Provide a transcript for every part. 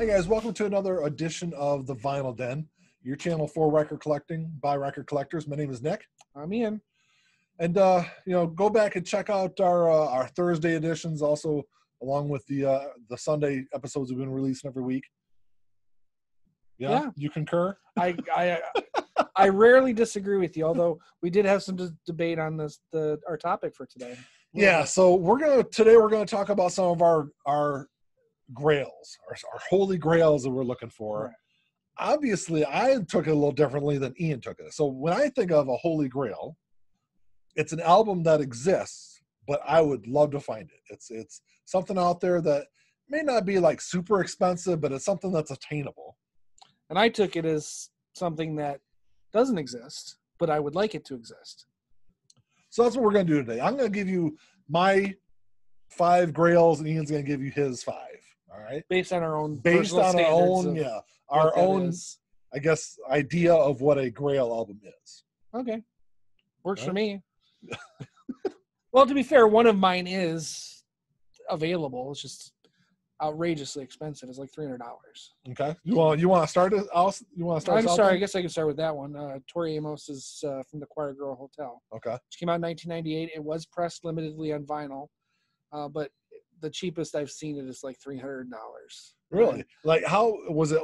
Hey guys, welcome to another edition of the Vinyl Den, your channel for record collecting by record collectors. My name is Nick. I'm Ian. And go back and check out our Thursday editions, also along with the Sunday episodes we've been releasing every week. Yeah. You concur? I rarely disagree with you, although we did have some debate on our topic for today. Yeah. So today we're gonna talk about some of our grails, our holy grails that we're looking for. Right. Obviously, I took it a little differently than Ian took it. So when I think of a holy grail, it's an album that exists, but I would love to find it. It's something out there that may not be like super expensive, but it's something that's attainable. And I took it as something that doesn't exist, but I would like it to exist. So that's what we're going to do today. I'm going to give you my 5 grails, and Ian's going to give you his 5. All right. Based on our own. Based on our own, I guess, idea of what a grail album is. Okay. Works for me. Well, to be fair, one of mine is available. It's just outrageously expensive. It's like $300. Okay. You want to start it? You want to start? I'm sorry. I guess I can start with that one. Tori Amos is from the Choir Girl Hotel. Okay. Which came out in 1998. It was pressed limitedly on vinyl, but the cheapest I've seen it is like $300. Really? Like, how was it?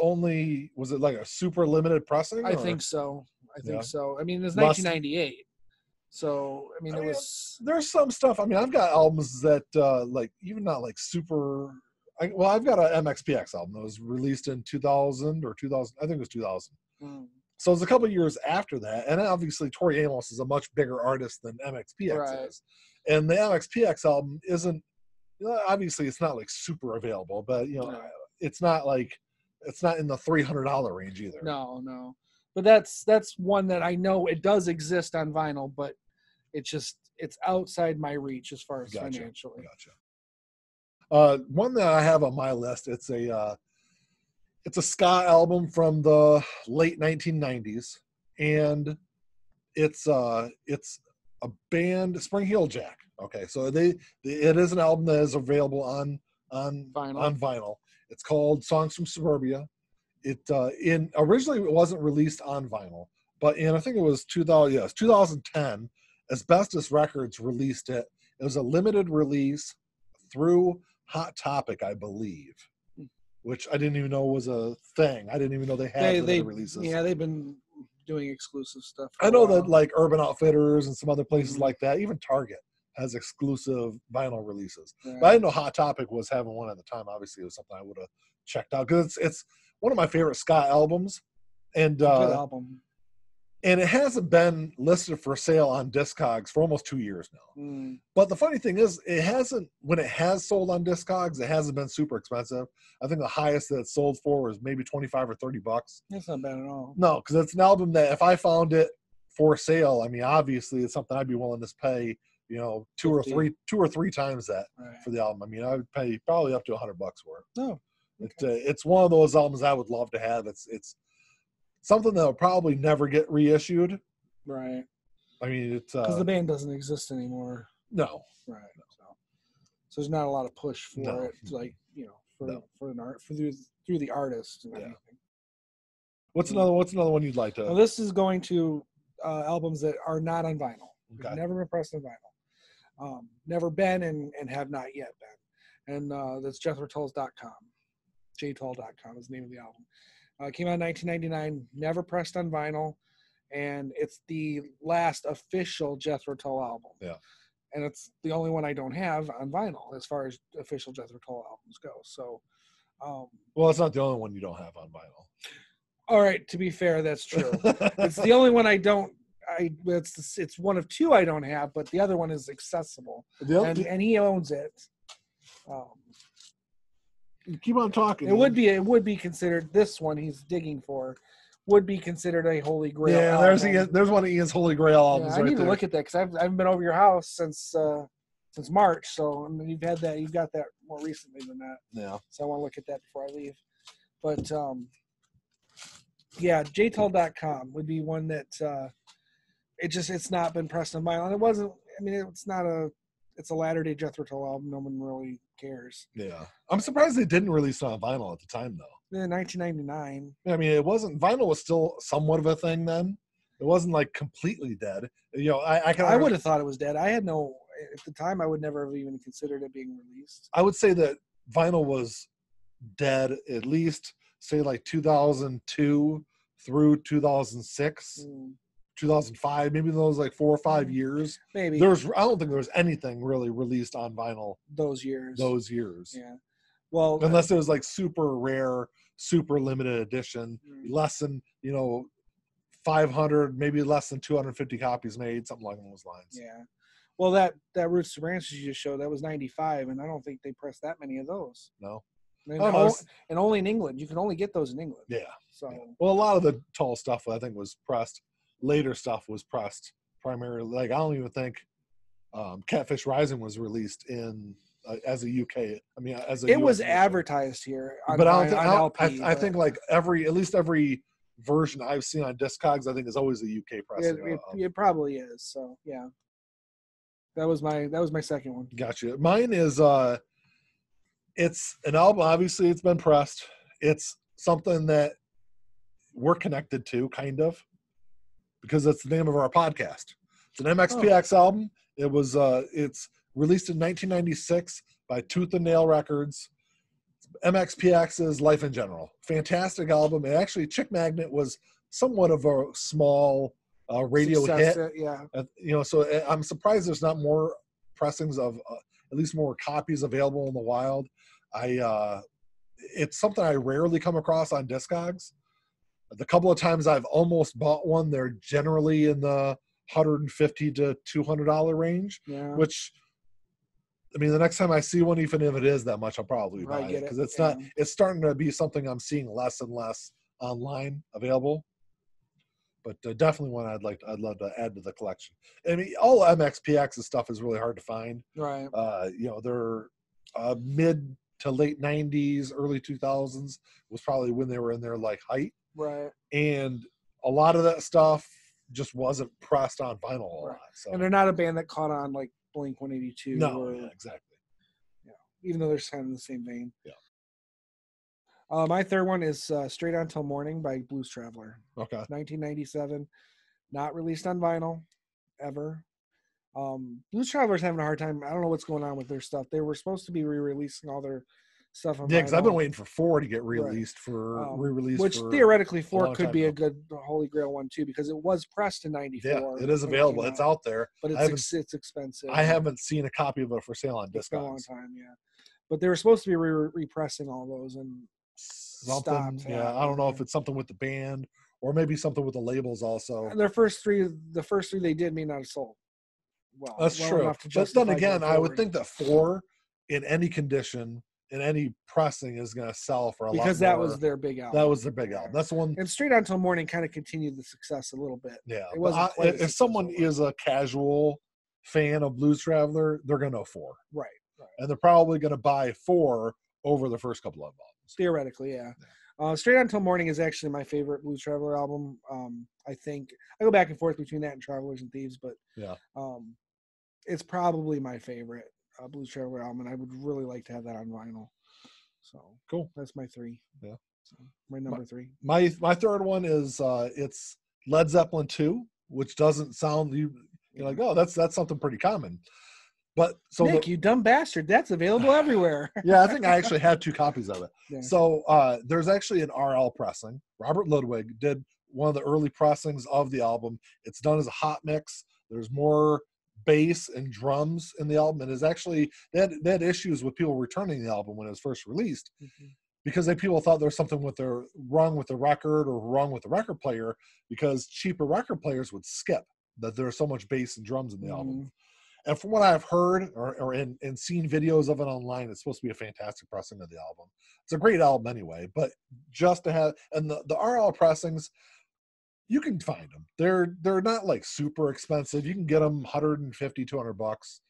Was it like a super limited pressing? I think so. I think so. I mean, it was 1998. So, I mean, it was. There's some stuff. I mean, I've got albums that, like, even not like super. I've got an MXPX album that was released in 2000 or 2000. I think it was 2000. So it was a couple of years after that. And obviously, Tori Amos is a much bigger artist than MXPX is. And the MXPX album isn't. Obviously, it's not like super available, but it's not in the $300 range either. No. But that's one that I know it does exist on vinyl, but it's outside my reach as far as financially. Gotcha. One that I have on my list, it's a ska album from the late 1990s, and it's a band, Spring Heel Jack. Okay, so it is an album that is available on vinyl. It's called Songs from Suburbia. Originally it wasn't released on vinyl, but I think it was 2010. Asbestos Records released it. It was a limited release through Hot Topic, I believe, which I didn't even know was a thing. I didn't even know they had limited releases. Yeah, they've been doing exclusive stuff. I know that like Urban Outfitters and some other places like that, even Target has exclusive vinyl releases. Yeah. But I didn't know Hot Topic was having one at the time. Obviously, it was something I would have checked out because it's one of my favorite ska albums. And good album. And it hasn't been listed for sale on Discogs for almost 2 years now. But the funny thing is, when it has sold on Discogs, it hasn't been super expensive. I think the highest that it sold for was maybe $25 or $30. That's not bad at all. No, because it's an album that if I found it for sale, I mean, obviously it's something I'd be willing to pay, two or three times that for the album. I mean, I would pay probably up to $100 for it. Oh, okay. It's one of those albums I would love to have. It's something that will probably never get reissued. Right. I mean, it's because the band doesn't exist anymore. No. Right. So there's not a lot of push for it, like for an art through the artist and everything. What's another one you'd like to? Well, this is going to albums that are not on vinyl. Okay. Never been pressed on vinyl. Never been and have not yet been. And that's JethroTulls.com. JTull.com is the name of the album. Came out in 1999, never pressed on vinyl, and it's the last official Jethro Tull album. Yeah. And it's the only one I don't have on vinyl as far as official Jethro Tull albums go. So, well, it's not the only one you don't have on vinyl. All right, to be fair, that's true. It's the only one I don't. It's one of 2 I don't have, but the other one is accessible, and he owns it. Keep on talking. It would be considered, this one he's digging for would be considered a holy grail. Yeah, album. There's one of Ian's holy grail albums. I need to look at that because I haven't been over your house since March. So I mean, you've got that more recently than that. Yeah. So I want to look at that before I leave. But JTull.com would be one that it's not been pressed on vinyl. And it wasn't. I mean, it's not it's a latter-day Jethro Tull album. No one really cares. Yeah. I'm surprised they didn't release it on vinyl at the time, though. In 1999. I mean, it wasn't, vinyl was still somewhat of a thing then. It wasn't like completely dead. You know, I would have thought it was dead. I had no, at the time, I would never have even considered it being released. I would say that vinyl was dead at least, say, like 2002 through 2006. 2005, maybe those like 4 or 5 years. Maybe. I don't think there was anything really released on vinyl those years. Yeah. Well, unless it was like super rare, super limited edition, less than, 500, maybe less than 250 copies made, something along those lines. Yeah. Well, that Roots to Branches you just showed, that was 95, and I don't think they pressed that many of those. No. And only in England. You can only get those in England. Yeah. So. Yeah. Well, a lot of the Tull stuff, I think, was pressed. Later stuff was pressed primarily. Like, I don't even think Catfish Rising was released in as a UK. I mean, as a it was advertised here, but I think like at least every version I've seen on Discogs, I think is always a UK pressing. It probably is. So yeah, that was my second one. Gotcha. Mine is it's an album. Obviously, it's been pressed. It's something that we're connected to, kind of, because it's the name of our podcast. It's an MXPX album. It was it's released in 1996 by Tooth and Nail Records. MXPX's Life in General. Fantastic album. And actually, Chick Magnet was somewhat of a small radio hit. So I'm surprised there's not more pressings of at least more copies available in the wild. It's something I rarely come across on Discogs. The couple of times I've almost bought one, they're generally in the $150 to $200 range, which, I mean, the next time I see one, even if it is that much, I'll probably buy it, because it's starting to be something I'm seeing less and less online available. But definitely one I'd love to add to the collection. I mean, all MXPX's stuff is really hard to find. Right. They're mid to late 90s, early 2000s was probably when they were in their like height. Right. And a lot of that stuff just wasn't pressed on vinyl a lot. So. And they're not a band that caught on like Blink 182. No, exactly. Yeah, even though they're kind of in the same vein. Yeah. My third one is Straight On Till Morning by Blues Traveler. Okay. 1997. Not released on vinyl ever. Blues Traveler's having a hard time. I don't know what's going on with their stuff. They were supposed to be re-releasing all their stuff on vinyl. Because I've been waiting for 4 to get released re-released. Which theoretically 4 could be a good Holy Grail one too, because it was pressed in 94. Yeah, it is available. It's out there. But it's expensive. I haven't seen a copy of it for sale on Discogs. It's been a long time, yeah. But they were supposed to be repressing all those and stopped. Yeah, I don't know if it's something with the band or maybe something with the labels also. And the first three they did may not have sold. Well, that's true. But then again, I would think that 4 in any condition, in any pressing, is going to sell for a lot more. Because that was their big album. That was their big album. That's the one. And Straight On Till Morning kind of continued the success a little bit. Yeah. If someone is a casual fan of Blues Traveler, they're going to know 4. Right. And they're probably going to buy 4 over the first couple of albums. Theoretically, yeah. Straight On Till Morning is actually my favorite Blues Traveler album. I think I go back and forth between that and Travelers and Thieves, but it's probably my favorite Blues Traveler album, and I would really like to have that on vinyl. So cool. That's my 3. Yeah. So my number 3. My third one is it's Led Zeppelin 2, which doesn't sound you're like, oh, that's something pretty common. But so Nick, you dumb bastard, that's available everywhere. Yeah, I think I actually had 2 copies of it. Yeah. So there's actually an RL pressing. Robert Ludwig did one of the early pressings of the album. It's done as a hot mix. There's more bass and drums in the album, and is actually they had issues with people returning the album when it was first released, because people thought there was something wrong with the record or wrong with the record player, because cheaper record players would skip that there's so much bass and drums in the album. And from what I've heard or in seen videos of it online, it's supposed to be a fantastic pressing of the album. It's a great album anyway, but just to have, and the RL pressings, you can find them. They're not like super expensive. You can get them $150, $200.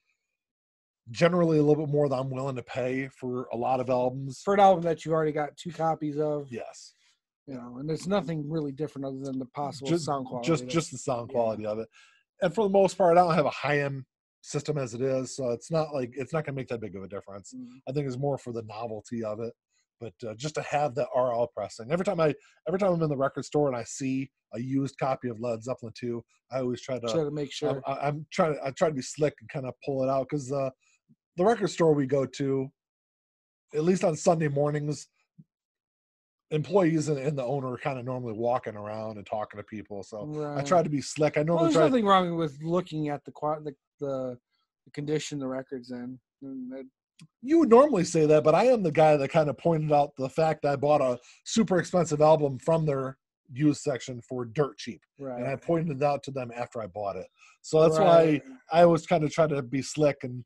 Generally a little bit more than I'm willing to pay for a lot of albums. For an album that you've already got 2 copies of. Yes. And there's nothing really different other than the possible sound quality. Just the sound quality of it. And for the most part, I don't have a high-end system as it is, so it's not going to make that big of a difference. I think it's more for the novelty of it, but just to have that RL pressing. Every time I'm in the record store and I see a used copy of Led Zeppelin 2, I always try to make sure. I try to be slick and kind of pull it out, because the record store we go to, at least on Sunday mornings, employees and the owner are kind of normally walking around and talking to people. So right. I try to be slick. I normally there's nothing wrong with looking at the condition the record's in. You would normally say that, but I am the guy that kind of pointed out the fact that I bought a super expensive album from their used section for dirt cheap. Right. And I pointed it out to them after I bought it. So that's why I always kind of try to be slick and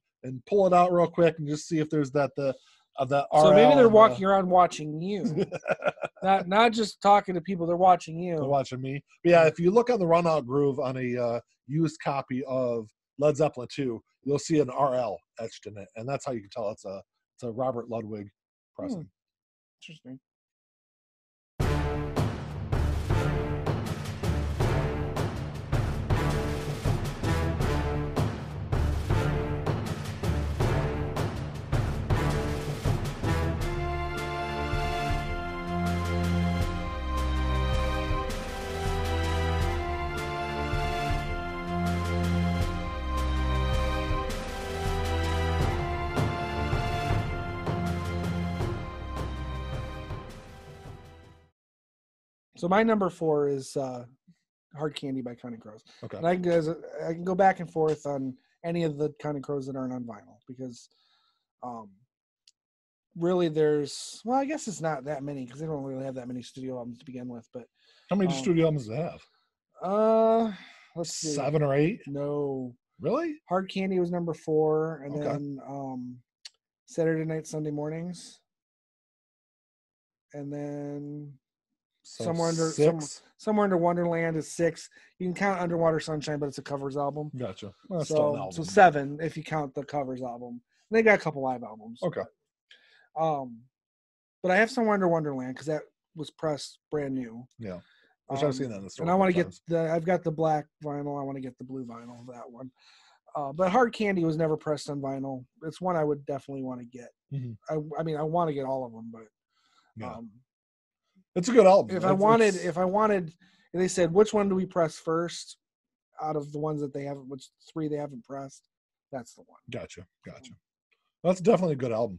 pull it out real quick and just see if there's that so maybe they're walking around watching you. not just talking to people, they're watching you. They're watching me. But yeah, if you look on the runout groove on a used copy of Led Zeppelin 2, you'll see an RL etched in it, and that's how you can tell it's a Robert Ludwig pressing. Interesting. So my number 4 is Hard Candy by Counting Crows. Okay. And I can go back and forth on any of the Counting Crows that aren't on vinyl, because really I guess it's not that many, because they don't really have that many studio albums to begin with. But how many studio albums do they have? Let's see. 7 or 8? No. Really? Hard Candy was number 4, and then Saturday Night, Sunday Mornings. And then Somewhere Under Wonderland is 6. You can count Underwater Sunshine, but it's a covers album. Gotcha. Well, so 7 if you count the covers album. And they got a couple live albums. Okay. But I have Somewhere Under Wonderland because that was pressed brand new. Yeah. Which I've seen that in the store. And I want to get I've got the black vinyl. I want to get the blue vinyl of that one. But Hard Candy was never pressed on vinyl. It's one I would definitely want to get. Mm-hmm. I mean, I want to get all of them, but it's a good album. If I wanted, they said, which one do we press first out of the ones that they haven't, which 3 they haven't pressed, that's the one. Gotcha. That's definitely a good album.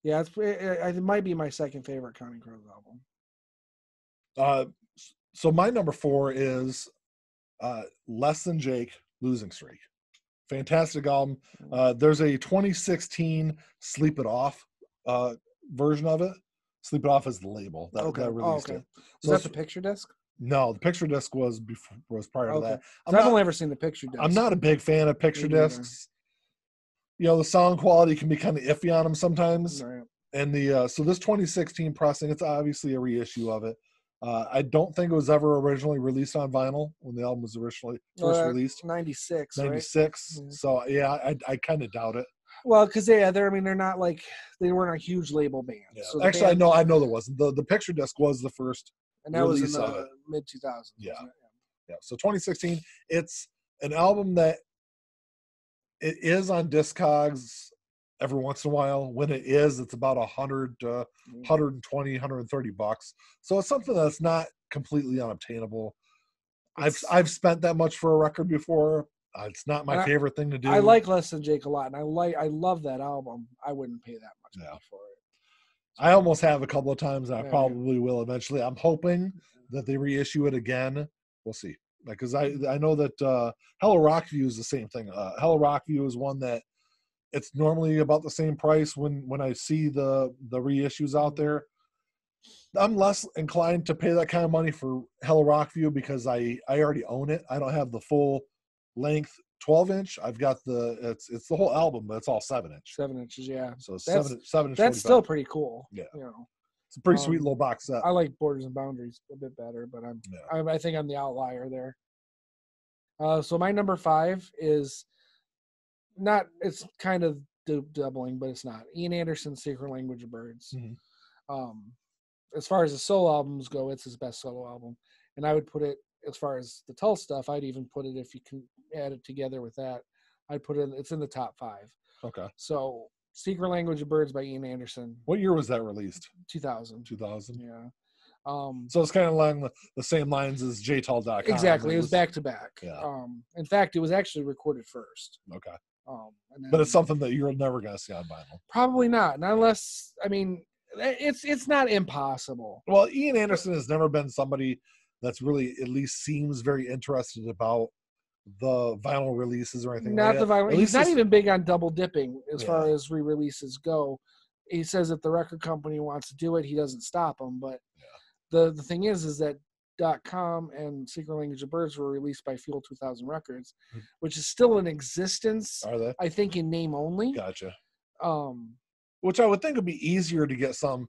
Yeah, it might be my second favorite Counting Crows album. So my number 4 is Less Than Jake, Losing Streak. Fantastic album. There's a 2016 Sleep It Off version of it. Sleep It Off is the label that released it. So is that the picture disc? No, the picture disc was prior to that. I've only ever seen the picture disc. I'm not a big fan of picture discs. You know, the sound quality can be kind of iffy on them sometimes. Right. And so this 2016 pressing, it's obviously a reissue of it. I don't think it was ever originally released on vinyl when the album was originally first released. 96. 96. Right? So yeah, I kind of doubt it. Well, because they're not like, they weren't a huge label band. Yeah. So actually, I know there wasn't. The picture disc was the first, and that was in the mid 2000s. Yeah. So 2016, it's an album that it is on Discogs every once in a while. When it is, it's about 100 to 120, 130 bucks. So it's something that's not completely unobtainable. I've spent that much for a record before. It's not my favorite thing to do. I like Less Than Jake a lot, and I love that album. I wouldn't pay that much money for it. I almost have a couple of times, and I probably will eventually. I'm hoping that they reissue it again. We'll see. Because I know that Hello Rockview is the same thing. Hello Rockview is one that it's normally about the same price when I see the reissues out there. I'm less inclined to pay that kind of money for Hello Rockview because I already own it. I don't have the full length 12-inch. I've got it's the whole album, but it's all 7-inch. 7 inches, yeah. So 7-inch. That's still pretty cool. Yeah. You know. It's a pretty sweet little box set. I like Borders and Boundaries a bit better, but I think I'm the outlier there. So my number 5 is not. It's kind of doubling, but it's not. Ian Anderson's Secret Language of Birds. Mm-hmm. As far as the solo albums go, it's his best solo album, and I would put it as far as the Tull stuff. I'd even put it, if you can add it together with that, I'd put it. It's in the top 5. Okay. So Secret Language of Birds by Ian Anderson. What year was that released? 2000. 2000. Yeah. So it's kind of along the same lines as jtull.com. Exactly. It was back to back. Yeah. In fact, it was actually recorded first. Okay. And then, but it's something that you're never going to see on vinyl. Probably not unless, I mean, it's not impossible. Well, Ian Anderson has never been somebody that's really at least seems very interested about the vinyl releases or anything. Not like the vinyl. At He's not even big on double dipping as Yeah. far as re-releases go. He says if the record company wants to do it, he doesn't stop them. But the thing is that .com and Secret Language of Birds were released by Fuel 2000 Records, which is still in existence. Are they? I think in name only. Gotcha. Which I would think would be easier to get something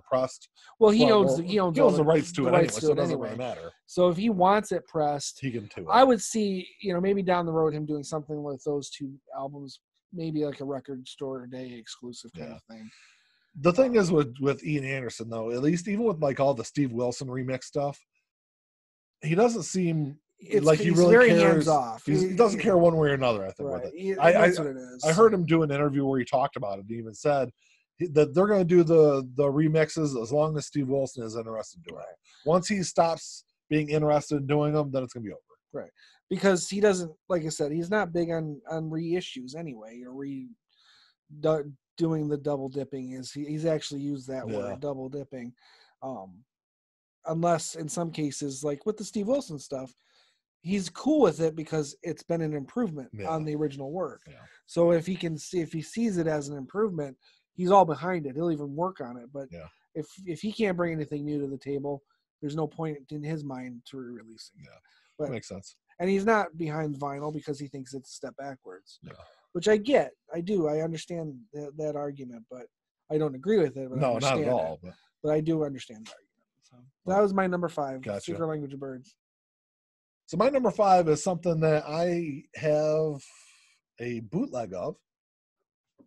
pressed. Well, he owns the rights to it anyway, so it doesn't really matter. So if he wants it pressed, he can do it. I would see, maybe down the road him doing something with those 2 albums, maybe like a record store day exclusive kind of thing. The thing is with Ian Anderson though, at least even with like all the Steve Wilson remix stuff, he doesn't seem like he really very cares. Hands off. He doesn't care one way or another, I think, right. with it. That's what it is. I heard him do an interview where he talked about it. He even said that they're going to do the remixes as long as Steve Wilson is interested in doing it. Once he stops being interested in doing them, then it's going to be over. Right. Because he doesn't, like I said, he's not big on reissues anyway, or doing the double dipping. He's actually used that word, double dipping. Unless in some cases, like with the Steve Wilson stuff, he's cool with it because it's been an improvement on the original work. Yeah. So if he sees it as an improvement, he's all behind it. He'll even work on it. But if he can't bring anything new to the table, there's no point in his mind to re-releasing. Yeah, but, that makes sense. And he's not behind vinyl because he thinks it's a step backwards. Yeah. Which I get. I do. I understand that argument, but I don't agree with it. But no, not at all. But I do understand the argument. So that was my number 5. Gotcha. Secret Language of Birds. So my number 5 is something that I have a bootleg of.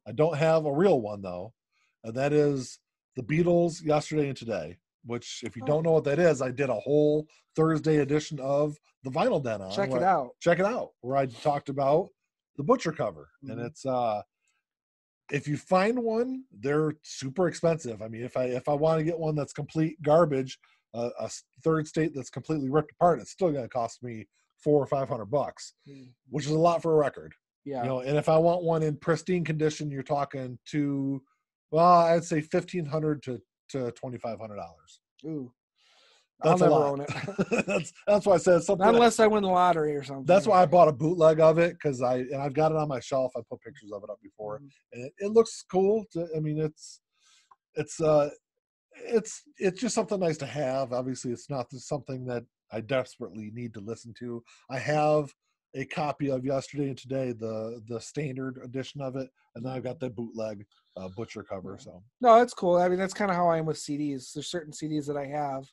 I don't have a real one though, and that is the Beatles Yesterday and Today. Which, if you don't know what that is, I did a whole Thursday edition of the Vinyl Den on. Check it out. Check it out, where I talked about the Butcher cover, and it's if you find one, they're super expensive. I mean, if I want to get one that's complete garbage, a third state that's completely ripped apart, it's still going to cost me $400 or $500, which is a lot for a record. Yeah. And if I want one in pristine condition, you're talking I'd say $1,500 to $2,500. Ooh. That's I'll never a lot. own it. that's why I said something. Not unless I win the lottery or something. That's why I bought a bootleg of it, because I've got it on my shelf. I put pictures of it up before, and it looks cool. It's just something nice to have. Obviously, it's not something that I desperately need to listen to. I have a copy of Yesterday and Today, the standard edition of it, and then I've got the bootleg Butcher cover. So no, that's cool. I mean, that's kind of how I am with CDs. There's certain CDs that I have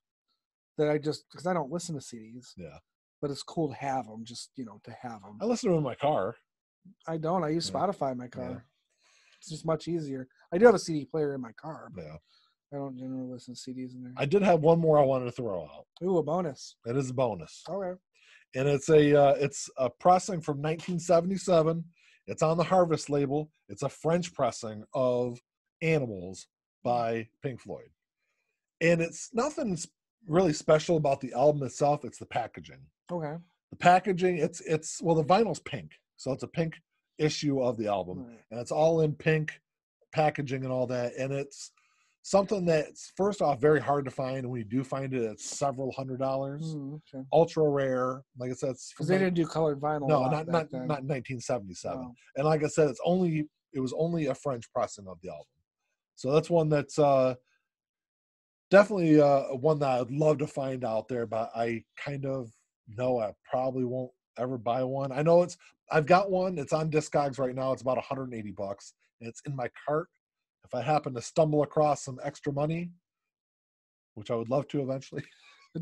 that because I don't listen to CDs. Yeah. But it's cool to have them, just to have them. I listen to them in my car. I don't. I use Spotify in my car. Yeah. It's just much easier. I do have a CD player in my car, but I don't generally listen to CDs in there. I did have one more I wanted to throw out. Ooh, a bonus. It is a bonus. Okay. And it's a pressing from 1977. It's on the Harvest label. It's a French pressing of Animals by Pink Floyd. And it's nothing really special about the album itself. It's the packaging. Okay. The packaging, the vinyl's pink. So it's a pink issue of the album. Right. And it's all in pink packaging and all that. And it's something that's, first off, very hard to find. And when you do find it, it's several $100s. Okay. Ultra rare. Like I said, because they didn't do colored vinyl. No, not in 1977. Oh. And like I said, it was only a French pressing of the album. So that's one that's definitely one that I'd love to find out there, but I kind of know I probably won't ever buy one. I know I've got one. It's on Discogs right now. It's about $180, and it's in my cart. If I happen to stumble across some extra money, which I would love to eventually.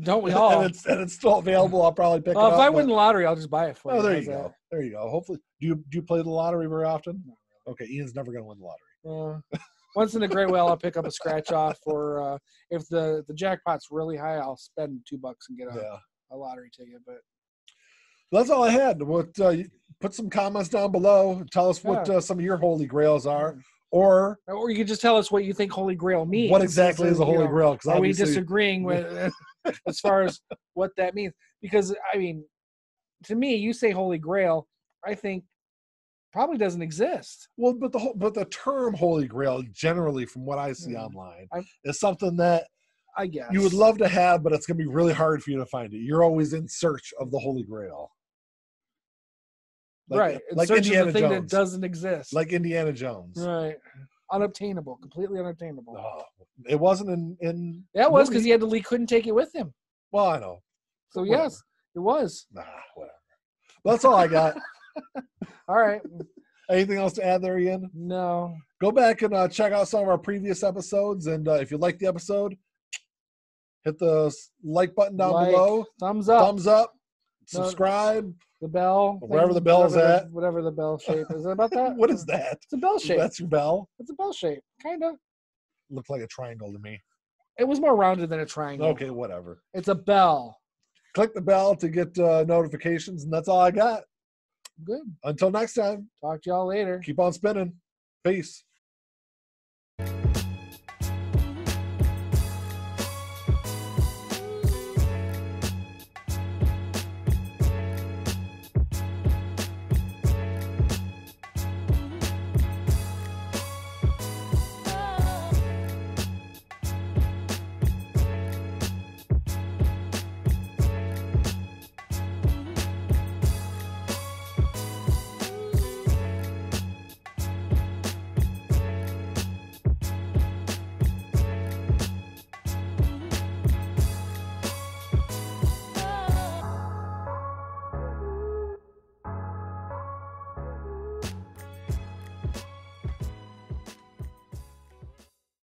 Don't we all? and it's still available. I'll probably pick it up. If I win the lottery, I'll just buy it for you. Oh, there you go. There you go. Hopefully, do you play the lottery very often? No. Okay, Ian's never going to win the lottery. Once in a great while, I'll pick up a scratch off, or if the jackpot's really high, I'll spend $2 and get a lottery ticket. But That's all I had. Put some comments down below. Tell us what some of your holy grails are, or you can just tell us what you think Holy Grail means. What exactly is a holy grail? Because are we disagreeing with as far as what that means? Because I mean, to me, you say Holy Grail, I think probably doesn't exist. Well, but the term Holy Grail, generally, from what I see online, is something that I guess you would love to have, but it's going to be really hard for you to find it. You're always in search of the Holy Grail. Right. Like search Indiana of the thing Jones. That doesn't exist. Like Indiana Jones. Right. Unobtainable. Completely unobtainable. Oh, it wasn't in Yeah, it was because he couldn't take it with him. Well, I know. So yes, it was. Nah, whatever. Well, that's all I got. All right. Anything else to add there, Ian? No. Go back and check out some of our previous episodes, and if you like the episode, hit the like button down below. Thumbs up. Subscribe. The bell. Wherever the bell's at. Whatever the bell shape is. Is it about that? What is that? It's a bell shape. That's your bell? It's a bell shape. Kind of. Looked like a triangle to me. It was more rounded than a triangle. Okay, whatever. It's a bell. Click the bell to get notifications, and that's all I got. Good. Until next time. Talk to y'all later. Keep on spinning. Peace.